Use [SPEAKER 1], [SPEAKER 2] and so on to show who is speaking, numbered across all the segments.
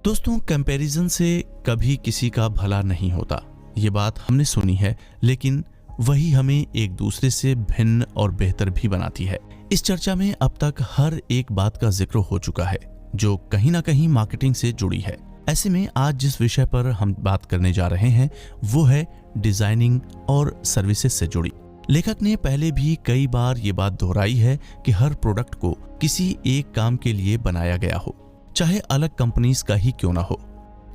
[SPEAKER 1] दोस्तों, कंपैरिजन से कभी किसी का भला नहीं होता, ये बात हमने सुनी है, लेकिन वही हमें एक दूसरे से भिन्न और बेहतर भी बनाती है। इस चर्चा में अब तक हर एक बात का जिक्र हो चुका है जो कहीं ना कहीं मार्केटिंग से जुड़ी है। ऐसे में आज जिस विषय पर हम बात करने जा रहे हैं वो है डिजाइनिंग और सर्विसेज से जुड़ी। लेखक ने पहले भी कई बार ये बात दोहराई है कि हर प्रोडक्ट को किसी एक काम के लिए बनाया गया हो, चाहे अलग कंपनीज का ही क्यों ना हो,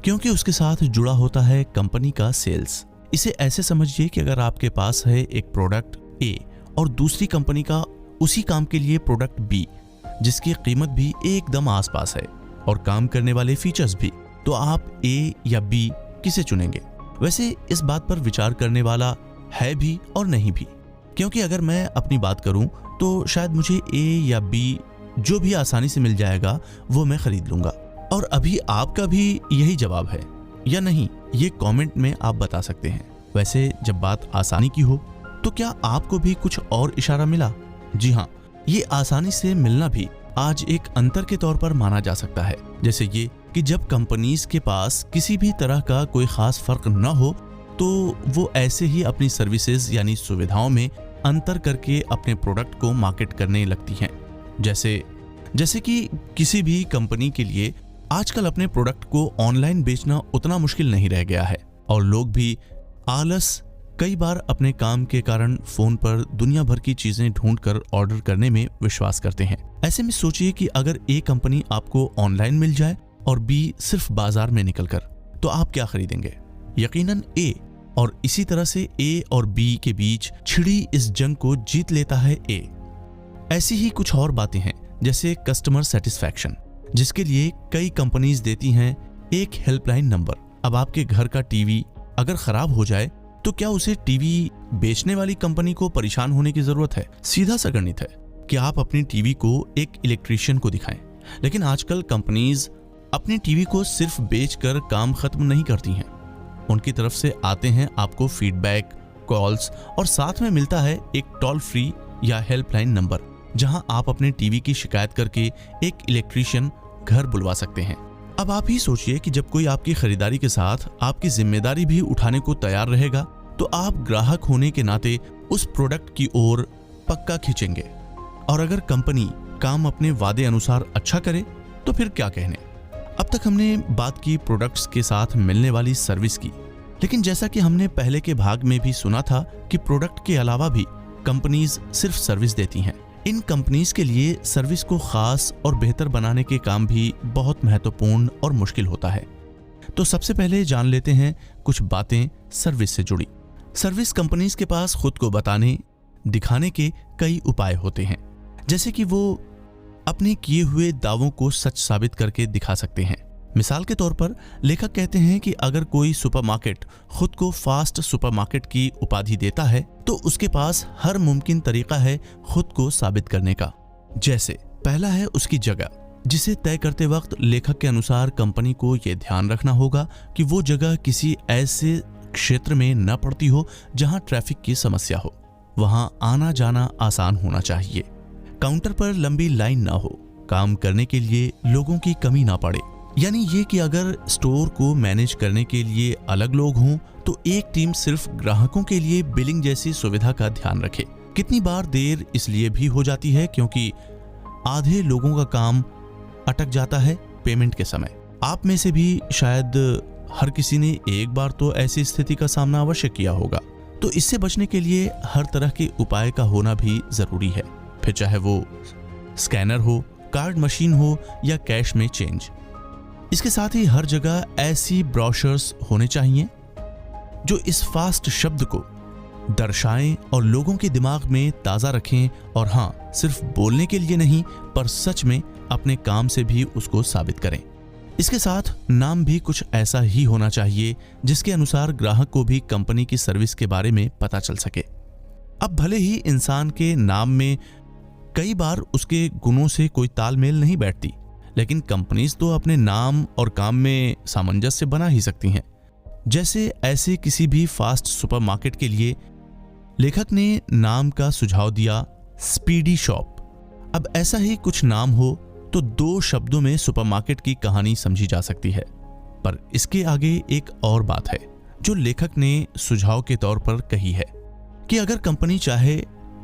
[SPEAKER 1] क्योंकि उसके साथ जुड़ा होता है कंपनी का सेल्स। इसे ऐसे समझिए कि अगर आपके पास है एक प्रोडक्ट ए और दूसरी कंपनी का उसी काम के लिए प्रोडक्ट बी, जिसकी कीमत भी एकदम आसपास है और काम करने वाले फीचर्स भी, तो आप ए या बी किसे चुनेंगे? वैसे इस बात पर विचार करने वाला है भी और नहीं भी, क्योंकि अगर मैं अपनी बात करूं तो शायद मुझे ए या बी जो भी आसानी से मिल जाएगा वो मैं खरीद लूंगा। और अभी आपका भी यही जवाब है या नहीं, ये कमेंट में आप बता सकते हैं। वैसे जब बात आसानी की हो तो क्या आपको भी कुछ और इशारा मिला? जी हाँ, ये आसानी से मिलना भी आज एक अंतर के तौर पर माना जा सकता है। जैसे ये कि जब कंपनीज के पास किसी भी तरह का कोई खास फर्क न हो तो वो ऐसे ही अपनी सर्विसेज यानी सुविधाओं में अंतर करके अपने प्रोडक्ट को मार्केट करने लगती हैं। जैसे कि किसी भी कंपनी के लिए आजकल अपने प्रोडक्ट को ऑनलाइन बेचना उतना मुश्किल नहीं रह गया है और लोग भी आलस कई बार अपने काम के कारण फोन पर दुनिया भर की चीजें ढूंढकर ऑर्डर करने में विश्वास करते हैं। ऐसे में सोचिए कि अगर ए कंपनी आपको ऑनलाइन मिल जाए और बी सिर्फ बाजार में निकलकर, तो आप क्या खरीदेंगे? यकीनन ए। और इसी तरह से ए और बी के बीच छिड़ी इस जंग को जीत लेता है ए। ऐसी ही कुछ और बातें हैं, जैसे कस्टमर सेटिस्फैक्शन, जिसके लिए कई कंपनीज देती हैं एक हेल्पलाइन नंबर। अब आपके घर का टीवी अगर खराब हो जाए तो क्या उसे टीवी बेचने वाली कंपनी को परेशान होने की जरूरत है? सीधा सा गणित है कि आप अपनी टीवी को एक इलेक्ट्रीशियन को दिखाएं। लेकिन आजकल कंपनीज अपनी टीवी को सिर्फ बेचकर काम खत्म नहीं करती हैं, उनकी तरफ से आते हैं आपको फीडबैक, कॉल्स और साथ में मिलता है एक टोल फ्री या हेल्पलाइन नंबर, जहां आप अपने टीवी की शिकायत करके एक इलेक्ट्रीशियन घर बुलवा सकते हैं। अब आप ही सोचिए कि जब कोई आपकी खरीदारी के साथ आपकी जिम्मेदारी भी उठाने को तैयार रहेगा तो आप ग्राहक होने के नाते उस प्रोडक्ट की ओर पक्का खींचेंगे। और अगर कंपनी काम अपने वादे अनुसार अच्छा करे तो फिर क्या कहने। अब तक हमने बात की प्रोडक्ट्स के साथ मिलने वाली सर्विस की, लेकिन जैसा कि हमने पहले के भाग में भी सुना था कि प्रोडक्ट के अलावा भी कंपनीज सिर्फ सर्विस देती हैं। इन कंपनीज के लिए सर्विस को खास और बेहतर बनाने के काम भी बहुत महत्वपूर्ण और मुश्किल होता है। तो सबसे पहले जान लेते हैं कुछ बातें सर्विस से जुड़ी। सर्विस कंपनीज के पास खुद को बताने, दिखाने के कई उपाय होते हैं, जैसे कि वो अपने किए हुए दावों को सच साबित करके दिखा सकते हैं। मिसाल के तौर पर लेखक कहते हैं कि अगर कोई सुपरमार्केट खुद को फास्ट सुपरमार्केट की उपाधि देता है तो उसके पास हर मुमकिन तरीका है खुद को साबित करने का। जैसे पहला है उसकी जगह, जिसे तय करते वक्त लेखक के अनुसार कंपनी को यह ध्यान रखना होगा कि वो जगह किसी ऐसे क्षेत्र में न पड़ती हो जहां ट्रैफिक की समस्या हो। वहां आना जाना आसान होना चाहिए, काउंटर पर लंबी लाइन ना हो, काम करने के लिए लोगों की कमी ना पड़े। यानी ये कि अगर स्टोर को मैनेज करने के लिए अलग लोग हों तो एक टीम सिर्फ ग्राहकों के लिए बिलिंग जैसी सुविधा का ध्यान रखे। कितनी बार देर इसलिए भी हो जाती है क्योंकि आधे लोगों का काम अटक जाता है पेमेंट के समय। आप में से भी शायद हर किसी ने एक बार तो ऐसी स्थिति का सामना अवश्य किया होगा। तो इससे बचने के लिए हर तरह के उपाय का होना भी जरूरी है, फिर चाहे वो स्कैनर हो, कार्ड मशीन हो या कैश में चेंज। इसके साथ ही हर जगह ऐसी ब्रोशर्स होने चाहिए जो इस फास्ट शब्द को दर्शाएं और लोगों के दिमाग में ताज़ा रखें, और हाँ, सिर्फ बोलने के लिए नहीं पर सच में अपने काम से भी उसको साबित करें। इसके साथ नाम भी कुछ ऐसा ही होना चाहिए जिसके अनुसार ग्राहक को भी कंपनी की सर्विस के बारे में पता चल सके। अब भले ही इंसान के नाम में कई बार उसके गुणों से कोई तालमेल नहीं बैठती, लेकिन कंपनीज तो अपने नाम और काम में सामंजस्य बना ही सकती हैं। जैसे ऐसे किसी भी फास्ट सुपरमार्केट के लिए लेखक ने नाम का सुझाव दिया स्पीडी शॉप। अब ऐसा ही कुछ नाम हो तो 2 शब्दों में सुपरमार्केट की कहानी समझी जा सकती है। पर इसके आगे एक और बात है जो लेखक ने सुझाव के तौर पर कही है कि अगर कंपनी चाहे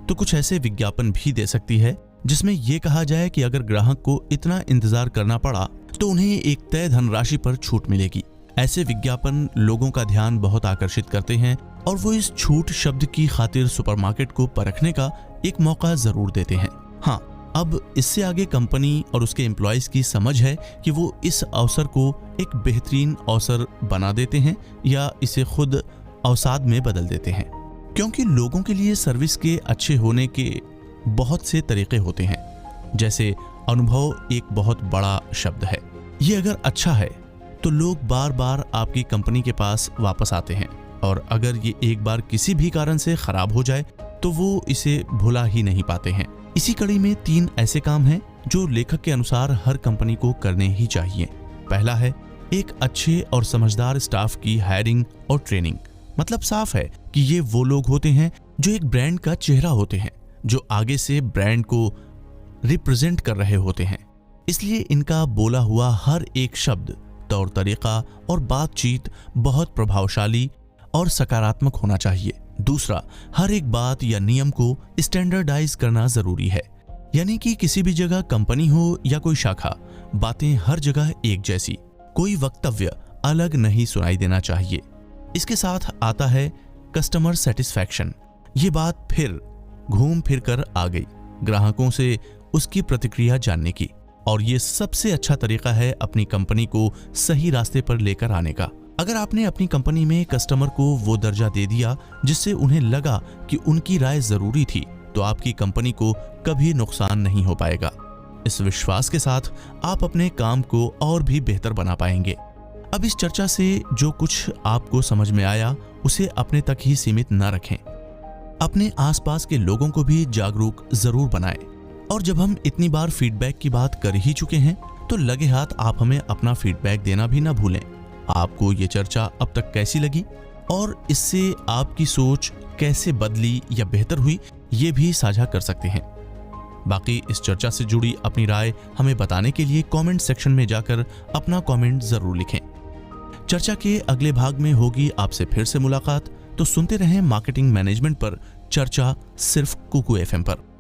[SPEAKER 1] तो कुछ ऐसे विज्ञापन भी दे सकती है जिसमें यह कहा जाए कि अगर ग्राहक को इतना इंतजार करना पड़ा तो उन्हें एक तय धनराशि पर छूट मिलेगी। ऐसे विज्ञापन लोगों का ध्यान बहुत आकर्षित करते हैं और वो इस छूट शब्द की खातिर सुपरमार्केट को परखने का एक मौका जरूर देते हैं। हाँ, अब इससे आगे कंपनी और उसके एम्प्लॉयज की समझ है कि वो इस अवसर को एक बेहतरीन अवसर बना देते हैं या इसे खुद अवसाद में बदल देते हैं, क्योंकि लोगों के लिए सर्विस के अच्छे होने के बहुत से तरीके होते हैं। जैसे अनुभव एक बहुत बड़ा शब्द है। ये अगर अच्छा है तो लोग बार बार आपकी कंपनी के पास वापस आते हैं, और अगर ये एक बार किसी भी कारण से खराब हो जाए तो वो इसे भुला ही नहीं पाते हैं। इसी कड़ी में 3 ऐसे काम हैं जो लेखक के अनुसार हर कंपनी को करने ही चाहिए। पहला है एक अच्छे और समझदार स्टाफ की हायरिंग और ट्रेनिंग। मतलब साफ है कि ये वो लोग होते हैं जो एक ब्रांड का चेहरा होते हैं, जो आगे से ब्रांड को रिप्रेजेंट कर रहे होते हैं। इसलिए इनका बोला हुआ हर एक शब्द, तौर तरीका और बातचीत बहुत प्रभावशाली और सकारात्मक होना चाहिए। दूसरा, हर एक बात या नियम को स्टैंडर्डाइज करना जरूरी है, यानी कि किसी भी जगह कंपनी हो या कोई शाखा, बातें हर जगह एक जैसी, कोई वक्तव्य अलग नहीं सुनाई देना चाहिए। इसके साथ आता है कस्टमर सेटिस्फैक्शन। ये बात फिर घूम फिर कर आ गई ग्राहकों से उसकी प्रतिक्रिया जानने की, और ये सबसे अच्छा तरीका है अपनी कंपनी को सही रास्ते पर लेकर आने का। अगर आपने अपनी कंपनी में कस्टमर को वो दर्जा दे दिया जिससे उन्हें लगा कि उनकी राय जरूरी थी, तो आपकी कंपनी को कभी नुकसान नहीं हो पाएगा। इस विश्वास के साथ आप अपने काम को और भी बेहतर बना पाएंगे। अब इस चर्चा से जो कुछ आपको समझ में आया उसे अपने तक ही सीमित न रखें, अपने आसपास के लोगों को भी जागरूक जरूर बनाएं। और जब हम इतनी बार फीडबैक की बात कर ही चुके हैं तो लगे हाथ आप हमें अपना फीडबैक देना भी ना भूलें। आपको ये चर्चा अब तक कैसी लगी और इससे आपकी सोच कैसे बदली या बेहतर हुई, ये भी साझा कर सकते हैं। बाकी इस चर्चा से जुड़ी अपनी राय हमें बताने के लिए कमेंट सेक्शन में जाकर अपना कमेंट जरूर लिखें। चर्चा के अगले भाग में होगी आपसे फिर से मुलाकात, तो सुनते रहें मार्केटिंग मैनेजमेंट पर चर्चा सिर्फ कुकू FM पर।